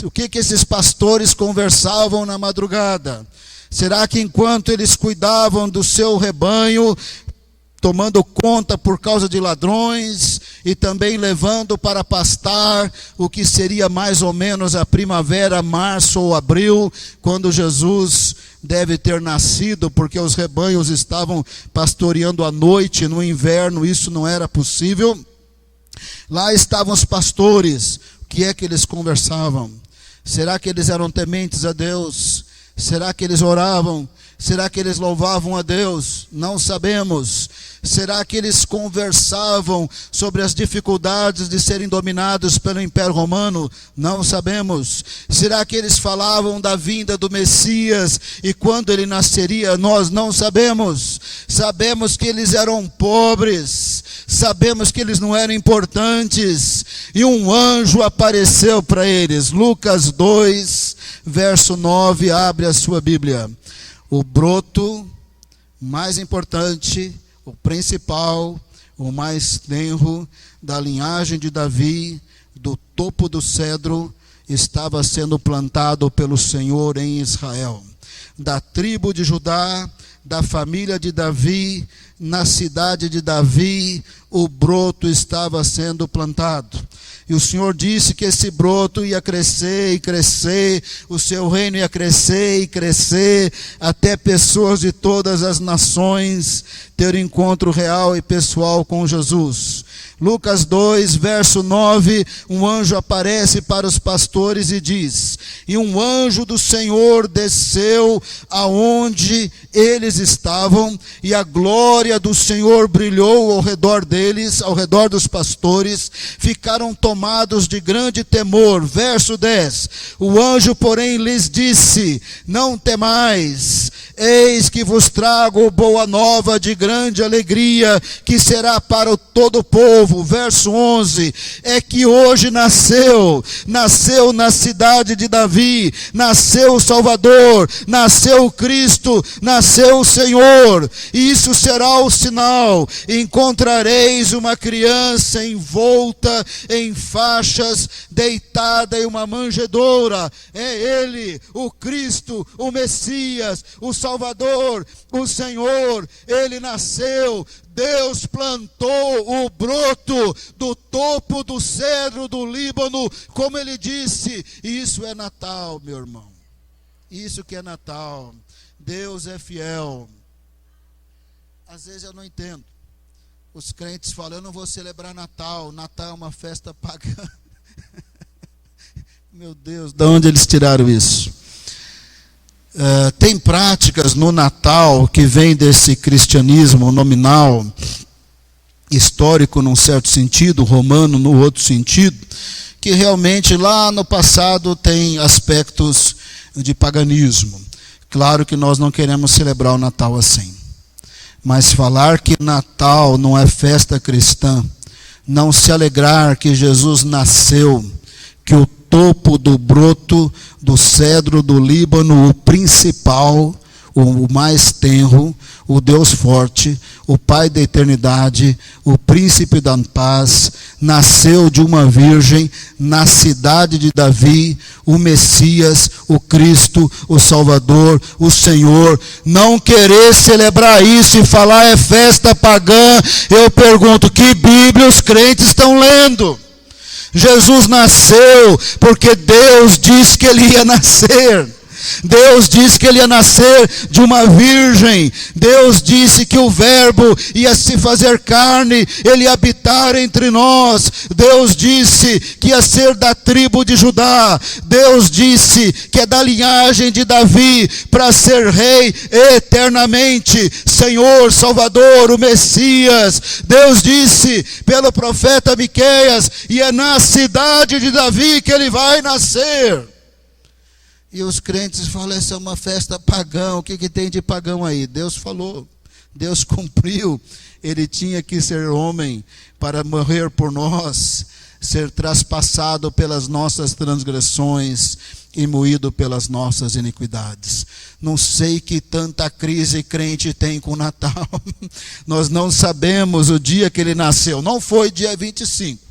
Speaker 1: O que esses pastores conversavam na madrugada? Será que enquanto eles cuidavam do seu rebanho, tomando conta por causa de ladrões e também levando para pastar o que seria mais ou menos a primavera, março ou abril, quando Jesus deve ter nascido, porque os rebanhos estavam pastoreando à noite, no inverno isso não era possível. Lá estavam os pastores. O que é que eles conversavam? Será que eles eram tementes a Deus? Será que eles oravam? Será que eles louvavam a Deus? Não sabemos. Será que eles conversavam sobre as dificuldades de serem dominados pelo Império Romano? Não sabemos. Será que eles falavam da vinda do Messias e quando ele nasceria? Nós não sabemos. Sabemos que eles eram pobres. Sabemos que eles não eram importantes. E um anjo apareceu para eles. Lucas 2, verso 9, abre a sua Bíblia. O broto mais importante, o principal, o mais tenro da linhagem de Davi, do topo do cedro, estava sendo plantado pelo Senhor em Israel. Da tribo de Judá, da família de Davi, na cidade de Davi, o broto estava sendo plantado. E o Senhor disse que esse broto ia crescer e crescer, o seu reino ia crescer e crescer, até pessoas de todas as nações ter encontro real e pessoal com Jesus. Lucas 2, verso 9, um anjo aparece para os pastores e diz: e um anjo do Senhor desceu aonde eles estavam, e a glória do Senhor brilhou ao redor deles, ao redor dos pastores, ficaram tomados de grande temor. Verso 10, o anjo, porém, lhes disse: não temais, eis que vos trago boa nova de grande alegria, que será para todo o povo. Verso 11, é que hoje nasceu na cidade de Davi, nasceu o Salvador, nasceu o Cristo, nasceu o Senhor, e isso será o sinal: encontrareis uma criança envolta em faixas, deitada em uma manjedoura. É Ele, o Cristo, o Messias, o Salvador, o Senhor. Ele nasceu. Deus plantou o broto do topo do cedro do Líbano, como ele disse. Isso é Natal, meu irmão. Isso que é Natal. Deus é fiel. Às vezes eu não entendo. Os crentes falam, eu não vou celebrar Natal. Natal é uma festa pagã. Meu Deus, de onde eles tiraram isso? Tem práticas no Natal que vêm desse cristianismo nominal, histórico num certo sentido, romano no outro sentido, que realmente lá no passado tem aspectos de paganismo. Claro que nós não queremos celebrar o Natal assim. Mas falar que Natal não é festa cristã, não se alegrar que Jesus nasceu, que o topo do broto do cedro do Líbano, o principal, o mais tenro, o Deus forte, o Pai da eternidade, o príncipe da paz, nasceu de uma virgem na cidade de Davi, o Messias, o Cristo, o Salvador, o Senhor. Não querer celebrar isso e falar é festa pagã, eu pergunto, que Bíblia os crentes estão lendo? Jesus nasceu porque Deus disse que ele ia nascer. Deus disse que ele ia nascer de uma virgem. Deus disse que o verbo ia se fazer carne, ele ia habitar entre nós. Deus disse que ia ser da tribo de Judá. Deus disse que é da linhagem de Davi para ser rei eternamente, Senhor, Salvador, o Messias. Deus disse pelo profeta Miqueias, e é na cidade de Davi que ele vai nascer. E os crentes falam, essa é uma festa pagã, o que tem de pagão aí? Deus falou, Deus cumpriu, ele tinha que ser homem para morrer por nós, ser traspassado pelas nossas transgressões e moído pelas nossas iniquidades. Não sei que tanta crise crente tem com o Natal, nós não sabemos o dia que ele nasceu, não foi dia 25,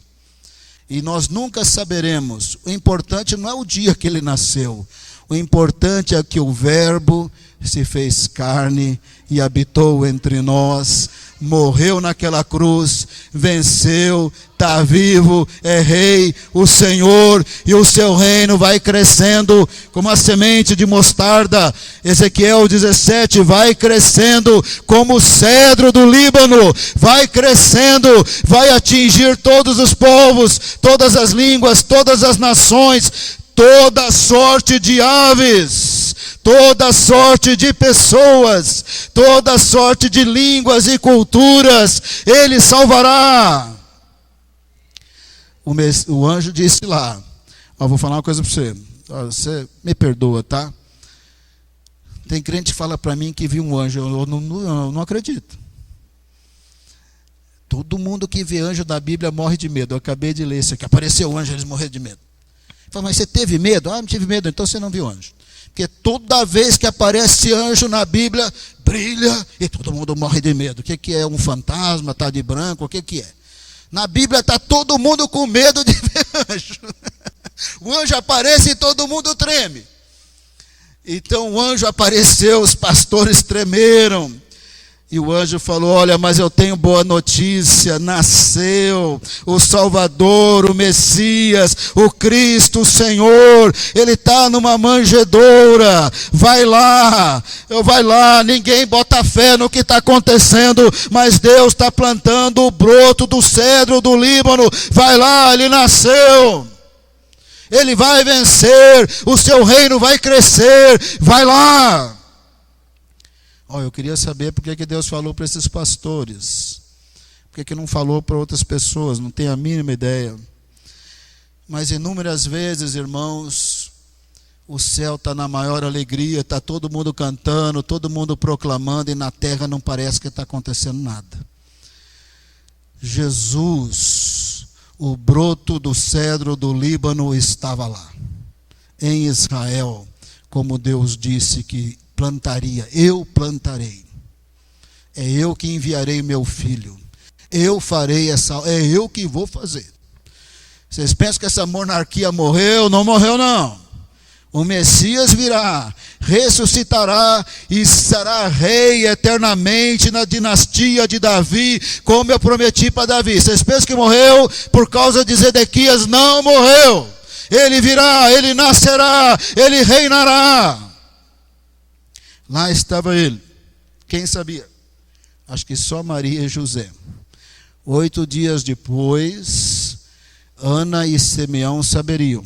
Speaker 1: e nós nunca saberemos. O importante não é o dia que ele nasceu, o importante é que o verbo se fez carne e habitou entre nós, morreu naquela cruz, venceu, está vivo, é rei, o Senhor, e o seu reino vai crescendo como a semente de mostarda. Ezequiel 17, vai crescendo como o cedro do Líbano, vai crescendo, vai atingir todos os povos, todas as línguas, todas as nações, toda sorte de aves, toda sorte de pessoas, toda sorte de línguas e culturas, ele salvará. O anjo disse lá, vou falar uma coisa para você, você me perdoa, tá? Tem crente que fala para mim que viu um anjo, eu não acredito. Todo mundo que vê anjo da Bíblia morre de medo. Eu acabei de ler isso aqui, apareceu o anjo, eles morreram de medo. Fala, mas você teve medo? Não tive medo, então você não viu anjo. Porque toda vez que aparece anjo na Bíblia, brilha e todo mundo morre de medo. O que é um fantasma? Está de branco? O que é? Na Bíblia está todo mundo com medo de ver anjo. O anjo aparece e todo mundo treme. Então o anjo apareceu, os pastores tremeram. E o anjo falou, olha, mas eu tenho boa notícia, nasceu o Salvador, o Messias, o Cristo, o Senhor, ele está numa manjedoura, vai lá, ninguém bota fé no que está acontecendo, mas Deus está plantando o broto do cedro do Líbano, vai lá, ele nasceu, ele vai vencer, o seu reino vai crescer, vai lá. Eu queria saber por que Deus falou para esses pastores. Por que não falou para outras pessoas? Não tenho a mínima ideia. Mas inúmeras vezes, irmãos, o céu está na maior alegria, está todo mundo cantando, todo mundo proclamando, e na terra não parece que está acontecendo nada. Jesus, o broto do cedro do Líbano, estava lá, em Israel, como Deus disse que plantaria, eu plantarei, é eu que enviarei meu filho, eu farei é eu que vou fazer. Vocês pensam que essa monarquia morreu? Não morreu não. O Messias virá, ressuscitará e será rei eternamente na dinastia de Davi, como eu prometi para Davi. Vocês pensam que morreu por causa de Zedequias? Não morreu. Ele virá, ele nascerá, ele reinará. Lá estava ele. Quem sabia? Acho que só Maria e José. 8 dias depois, Ana e Simeão saberiam.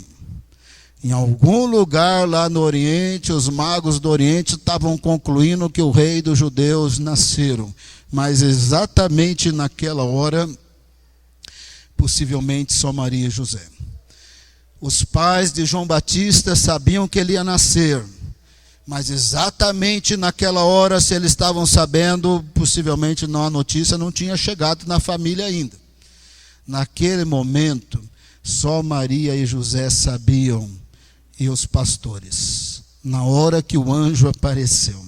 Speaker 1: Em algum lugar lá no Oriente, os magos do Oriente estavam concluindo que o rei dos judeus nasceram. Mas exatamente naquela hora, possivelmente só Maria e José. Os pais de João Batista sabiam que ele ia nascer. Mas exatamente naquela hora, se eles estavam sabendo, possivelmente a notícia não tinha chegado na família ainda. Naquele momento, só Maria e José sabiam, e os pastores, na hora que o anjo apareceu.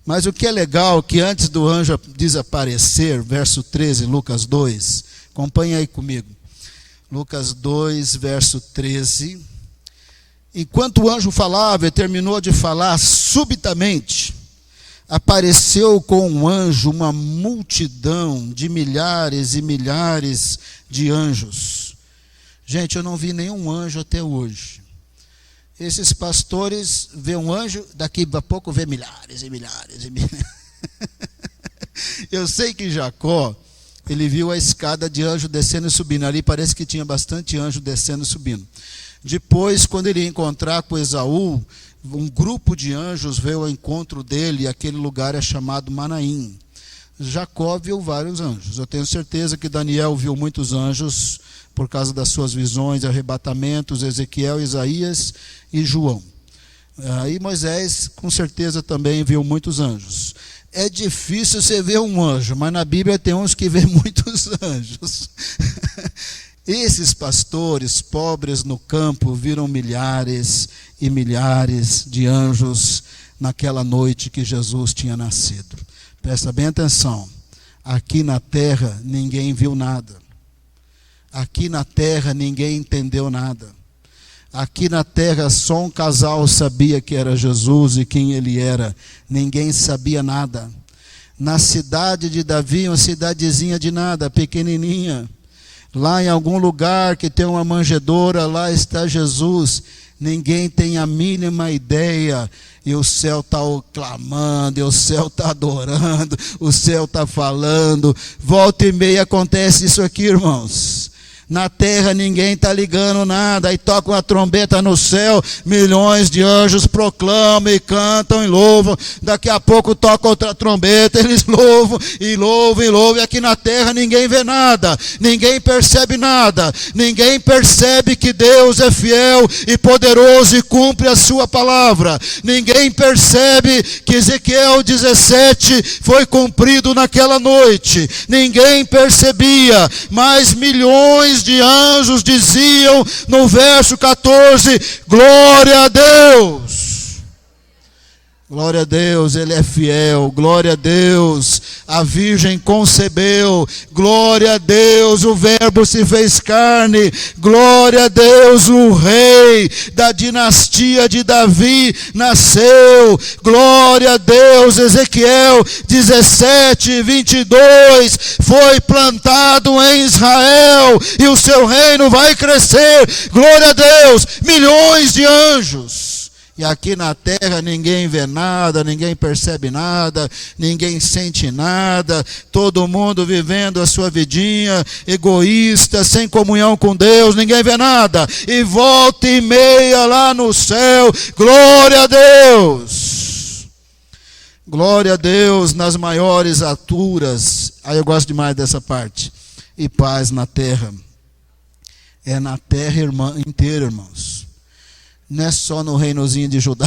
Speaker 1: Mas o que é legal, que antes do anjo desaparecer, verso 13, Lucas 2, acompanha aí comigo. Lucas 2, verso 13. Enquanto o anjo falava e terminou de falar, subitamente apareceu com um anjo uma multidão de milhares e milhares de anjos. Gente, eu não vi nenhum anjo até hoje. Esses pastores vê um anjo, daqui a pouco vê milhares e milhares e milhares. Eu sei que Jacó, ele viu a escada de anjo descendo e subindo. Ali parece que tinha bastante anjo descendo e subindo. Depois, quando ele ia encontrar com Esaú, um grupo de anjos veio ao encontro dele, e aquele lugar é chamado Manaim. Jacó viu vários anjos. Eu tenho certeza que Daniel viu muitos anjos por causa das suas visões, arrebatamentos, Ezequiel, Isaías e João. E Moisés, com certeza, também viu muitos anjos. É difícil você ver um anjo, mas na Bíblia tem uns que vê muitos anjos. Esses pastores pobres no campo viram milhares e milhares de anjos naquela noite que Jesus tinha nascido. Presta bem atenção. Aqui na terra ninguém viu nada. Aqui na terra ninguém entendeu nada. Aqui na terra só um casal sabia que era Jesus e quem ele era. Ninguém sabia nada. Na cidade de Davi, uma cidadezinha de nada, pequenininha. Lá em algum lugar que tem uma manjedoura, lá está Jesus. Ninguém tem a mínima ideia. E o céu está clamando, e o céu está adorando, o céu está falando. Volta e meia acontece isso aqui, irmãos. Na terra ninguém está ligando nada. Aí toca uma trombeta no céu, milhões de anjos proclamam e cantam e louvam. Daqui a pouco toca outra trombeta, eles louvam e louvam e louvam. E aqui na terra ninguém vê nada, ninguém percebe nada. Ninguém percebe que Deus é fiel e poderoso e cumpre a sua palavra. Ninguém percebe que Ezequiel 17 foi cumprido naquela noite. Ninguém percebia, mas milhões de anjos diziam no verso 14: glória a Deus. Glória a Deus, Ele é fiel. Glória a Deus, a Virgem concebeu. Glória a Deus, o Verbo se fez carne. Glória a Deus, o Rei da dinastia de Davi nasceu. Glória a Deus, Ezequiel 17, 22, foi plantado em Israel e o seu reino vai crescer. Glória a Deus, milhões de anjos. E aqui na terra ninguém vê nada, ninguém percebe nada, ninguém sente nada, todo mundo vivendo a sua vidinha, egoísta, sem comunhão com Deus, ninguém vê nada. E volta e meia lá no céu, glória a Deus. Glória a Deus nas maiores alturas. Aí eu gosto demais dessa parte. E paz na terra. É na terra inteira, irmãos. Não é só no reinozinho de Judá,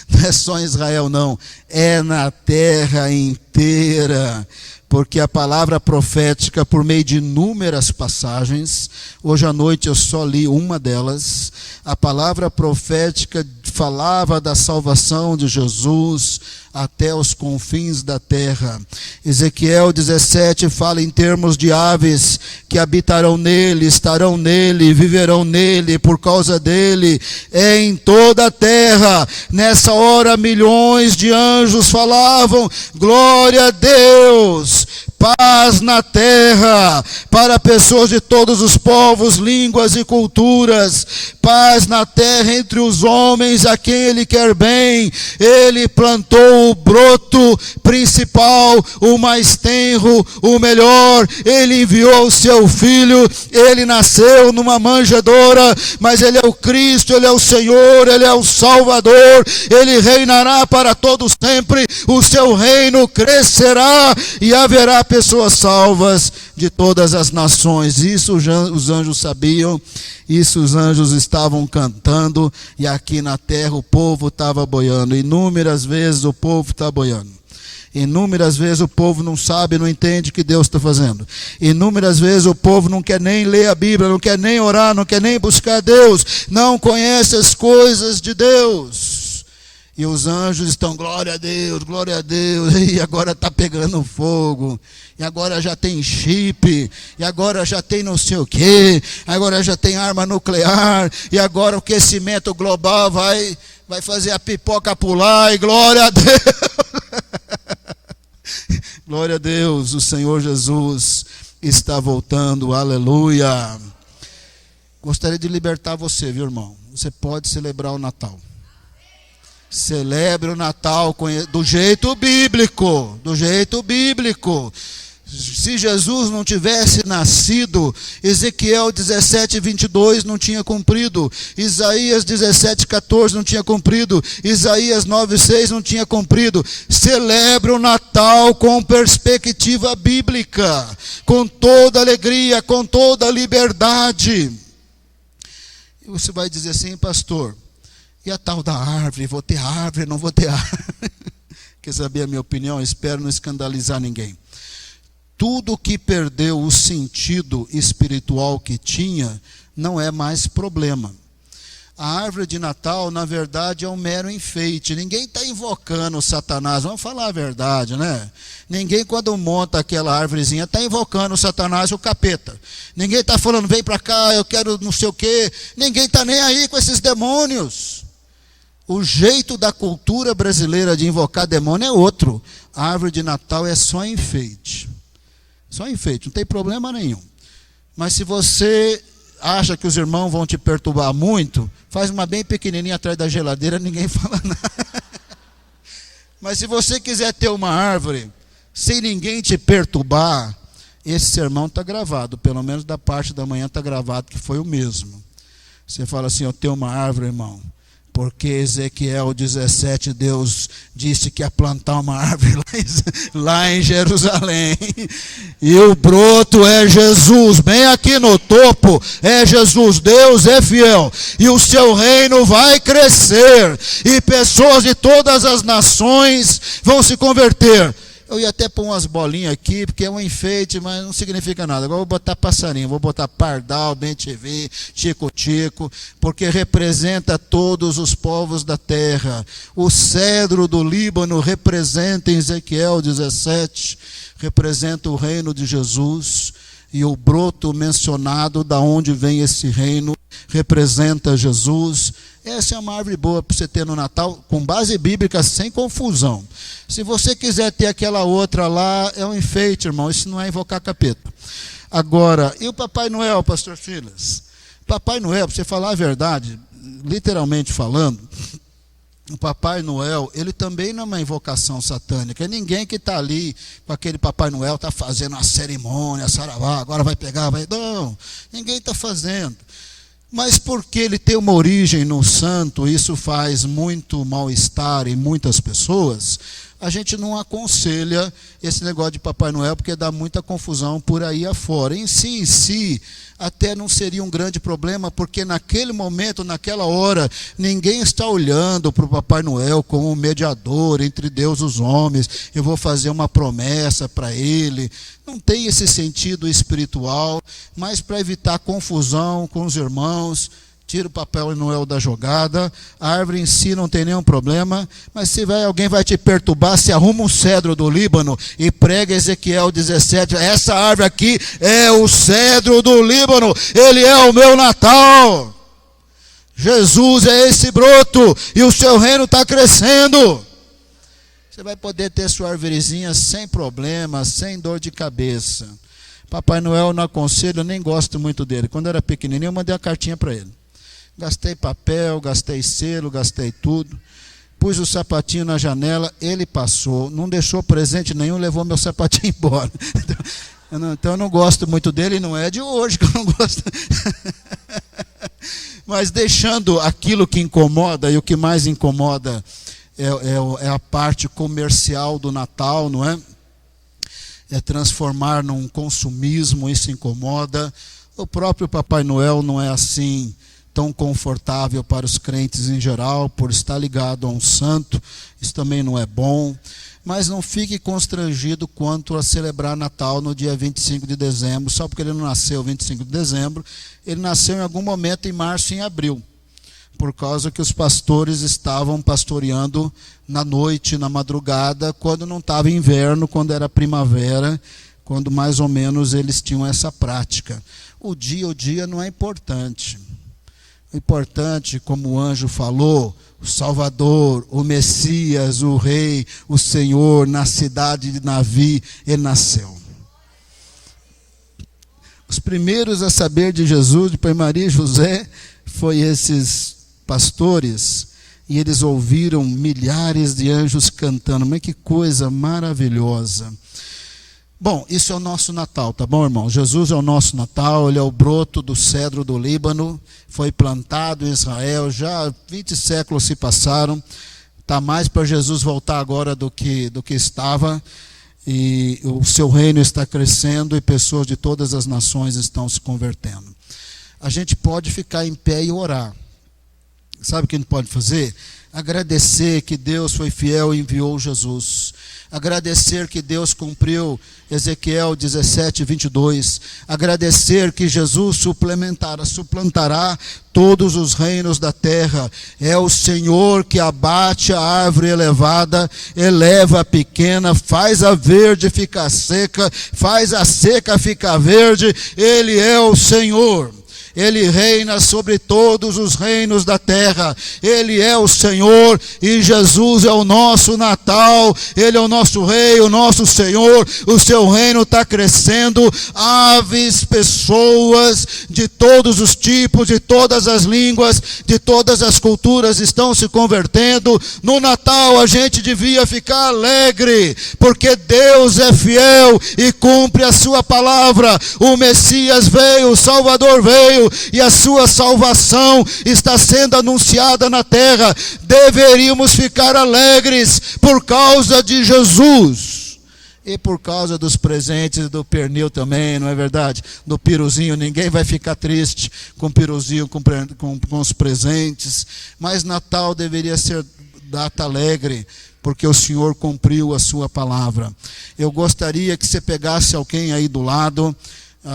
Speaker 1: não é só em Israel, não. É na terra inteira. Porque a palavra profética, por meio de inúmeras passagens, hoje à noite eu só li uma delas, a palavra profética falava da salvação de Jesus até os confins da terra. Ezequiel 17 fala em termos de aves que habitarão nele, estarão nele, viverão nele, por causa dele, é em toda a terra. Nessa hora milhões de anjos falavam, glória a Deus, paz na terra, para pessoas de todos os povos, línguas e culturas, paz na terra entre os homens a quem Ele quer bem. Ele plantou o broto principal, o mais tenro, o melhor. Ele enviou o seu Filho, Ele nasceu numa manjedoura, mas Ele é o Cristo, Ele é o Senhor, Ele é o Salvador. Ele reinará para todo sempre, o seu reino crescerá e haverá pessoas salvas de todas as nações. Isso os anjos sabiam, isso os anjos estavam cantando, e aqui na terra o povo estava boiando. Inúmeras vezes o povo está boiando. Inúmeras vezes o povo não sabe, não entende o que Deus está fazendo. Inúmeras vezes o povo não quer nem ler a Bíblia, não quer nem orar, não quer nem buscar Deus, não conhece as coisas de Deus. E os anjos estão, glória a Deus, e agora está pegando fogo, e agora já tem chip, e agora já tem não sei o quê, agora já tem arma nuclear, e agora o aquecimento global vai fazer a pipoca pular, e glória a Deus. Glória a Deus, o Senhor Jesus está voltando, aleluia. Gostaria de libertar você, viu, irmão? Você pode celebrar o Natal. Celebre o Natal do jeito bíblico, do jeito bíblico. Se Jesus não tivesse nascido, Ezequiel 17:22 não tinha cumprido, Isaías 17:14 não tinha cumprido, Isaías 9:6 não tinha cumprido. Celebre o Natal com perspectiva bíblica, com toda alegria, com toda liberdade. E você vai dizer assim, pastor, e a tal da árvore? Vou ter árvore, não vou ter árvore? Quer saber a minha opinião? Espero não escandalizar ninguém. Tudo que perdeu o sentido espiritual que tinha, não é mais problema. A árvore de Natal, na verdade, é um mero enfeite. Ninguém está invocando o Satanás, vamos falar a verdade, né? Ninguém, quando monta aquela árvorezinha, está invocando o Satanás e o capeta. Ninguém está falando, vem para cá, eu quero não sei o quê. Ninguém está nem aí com esses demônios. O jeito da cultura brasileira de invocar demônio é outro. A árvore de Natal é só enfeite. Só enfeite, não tem problema nenhum. Mas se você acha que os irmãos vão te perturbar muito, faz uma bem pequenininha atrás da geladeira, ninguém fala nada. Mas se você quiser ter uma árvore sem ninguém te perturbar, esse sermão está gravado, pelo menos da parte da manhã está gravado, que foi o mesmo. Você fala assim, eu tenho uma árvore, irmão, porque Ezequiel 17, Deus disse que ia plantar uma árvore lá em Jerusalém. E o broto é Jesus, bem aqui no topo é Jesus. Deus é fiel. E o seu reino vai crescer. E pessoas de todas as nações vão se converter. Eu ia até pôr umas bolinhas aqui, porque é um enfeite, mas não significa nada. Agora eu vou botar passarinho, vou botar pardal, bem-te-vi, tico-tico, porque representa todos os povos da terra. O cedro do Líbano representa, em Ezequiel 17, representa o reino de Jesus. E o broto mencionado, da onde vem esse reino, representa Jesus. Essa é uma árvore boa para você ter no Natal, com base bíblica, sem confusão. Se você quiser ter aquela outra lá, é um enfeite, irmão. Isso não é invocar capeta. Agora, e o Papai Noel, pastor Silas? Papai Noel, para você falar a verdade, literalmente falando, o Papai Noel, ele também não é uma invocação satânica. Ninguém que está ali com aquele Papai Noel está fazendo uma cerimônia, saravá, agora vai pegar, vai... Não, ninguém está fazendo. Mas porque ele tem uma origem no santo, isso faz muito mal-estar em muitas pessoas, a gente não aconselha esse negócio de Papai Noel, porque dá muita confusão por aí afora. Em si, até não seria um grande problema, porque naquele momento, naquela hora, ninguém está olhando para o Papai Noel como um mediador entre Deus e os homens. Eu vou fazer uma promessa para ele. Não tem esse sentido espiritual, mas para evitar confusão com os irmãos, tira o Papai Noel da jogada. A árvore em si não tem nenhum problema, mas se alguém vai te perturbar, se arruma um cedro do Líbano e prega Ezequiel 17, essa árvore aqui é o cedro do Líbano, ele é o meu Natal. Jesus é esse broto e o seu reino está crescendo. Você vai poder ter sua arvorezinha sem problema, sem dor de cabeça. Papai Noel, não aconselho, eu nem gosto muito dele. Quando eu era pequenininho, eu mandei uma cartinha para ele. Gastei papel, gastei selo, gastei tudo. Pus o sapatinho na janela, ele passou, não deixou presente nenhum, levou meu sapatinho embora. Então eu não gosto muito dele, não é de hoje que eu não gosto. Mas deixando aquilo que incomoda, e o que mais incomoda é a parte comercial do Natal, não é? É transformar num consumismo, isso incomoda. O próprio Papai Noel não é assim tão confortável para os crentes em geral, por estar ligado a um santo, isso também não é bom. Mas não fique constrangido quanto a celebrar Natal no dia 25 de dezembro, só porque ele não nasceu 25 de dezembro, ele nasceu em algum momento em março e em abril, por causa que os pastores estavam pastoreando na noite, na madrugada, quando não estava inverno, quando era primavera, quando mais ou menos eles tinham essa prática. O dia não é importante. O importante, como o anjo falou, o Salvador, o Messias, o Rei, o Senhor, na cidade de Davi, ele nasceu. Os primeiros a saber de Jesus, depois Maria e José, foi esses pastores, e eles ouviram milhares de anjos cantando. Mas que coisa maravilhosa. Bom, isso é o nosso Natal, tá bom, irmão? Jesus é o nosso Natal, ele é o broto do cedro do Líbano, foi plantado em Israel, já 20 séculos se passaram, está mais para Jesus voltar agora do que estava, e o seu reino está crescendo e pessoas de todas as nações estão se convertendo. A gente pode ficar em pé e orar. Sabe o que a gente pode fazer? Agradecer que Deus foi fiel e enviou Jesus. Agradecer que Deus cumpriu Ezequiel 17, 22. Agradecer que Jesus suplantará todos os reinos da terra. É o Senhor que abate a árvore elevada, eleva a pequena, faz a verde ficar seca, faz a seca ficar verde. Ele é o Senhor. Ele reina sobre todos os reinos da terra. Ele é o Senhor e Jesus é o nosso Natal. Ele é o nosso Rei, o nosso Senhor. O seu reino está crescendo. Aves, pessoas de todos os tipos, de todas as línguas, de todas as culturas estão se convertendo. No Natal a gente devia ficar alegre, porque Deus é fiel e cumpre a sua palavra. O Messias veio, o Salvador veio, e a sua salvação está sendo anunciada na terra. Deveríamos ficar alegres por causa de Jesus e por causa dos presentes do pernil também, não é verdade? Do piruzinho, ninguém vai ficar triste com o piruzinho, com os presentes, mas Natal deveria ser data alegre, porque o Senhor cumpriu a sua palavra. Eu gostaria que você pegasse alguém aí do lado.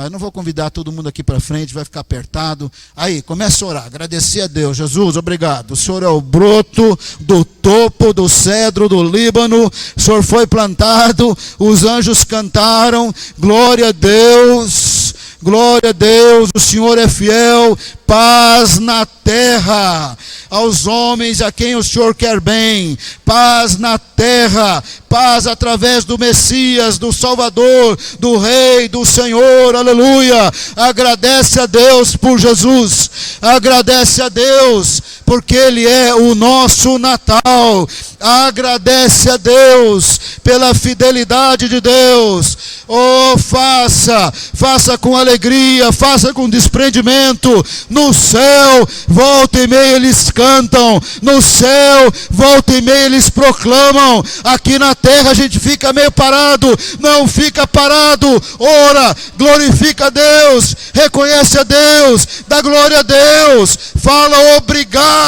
Speaker 1: Eu não vou convidar todo mundo aqui para frente, vai ficar apertado. Aí, comece a orar, agradecer a Deus. Jesus, obrigado. O Senhor é o broto do topo do cedro do Líbano. O Senhor foi plantado, os anjos cantaram. Glória a Deus, glória a Deus. O Senhor é fiel. Paz na terra aos homens a quem o Senhor quer bem. Paz na terra, paz através do Messias, do Salvador, do Rei, do Senhor, aleluia. Agradece a Deus por Jesus, agradece a Deus porque Ele é o nosso Natal. Agradece a Deus pela fidelidade de Deus. Oh, faça com alegria, faça com desprendimento. No céu, volta e meia eles cantam. No céu, volta e meia eles proclamam. Aqui na terra a gente fica meio parado. Não fica parado. Ora, glorifica a Deus, reconhece a Deus, dá glória a Deus. Fala obrigado.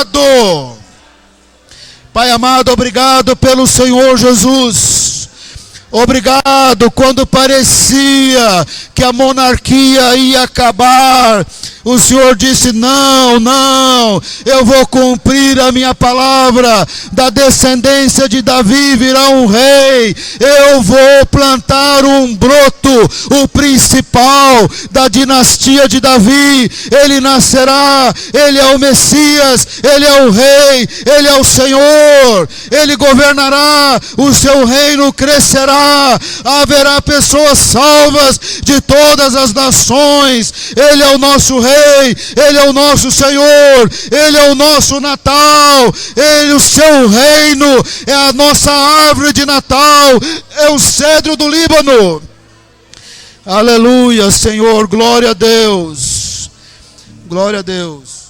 Speaker 1: Pai amado, obrigado pelo Senhor Jesus. Obrigado quando parecia que a monarquia ia acabar. O Senhor disse: não, não, eu vou cumprir a minha palavra. Da descendência de Davi virá um rei. Eu vou plantar um broto, o principal da dinastia de Davi. Ele nascerá, ele é o Messias, ele é o rei, ele é o Senhor. Ele governará, o seu reino crescerá. Haverá pessoas salvas de todas as nações. Ele é o nosso rei. Ele é o nosso Senhor, Ele é o nosso Natal, Ele, o seu reino, é a nossa árvore de Natal, é o cedro do Líbano. Aleluia, Senhor, glória a Deus, glória a Deus.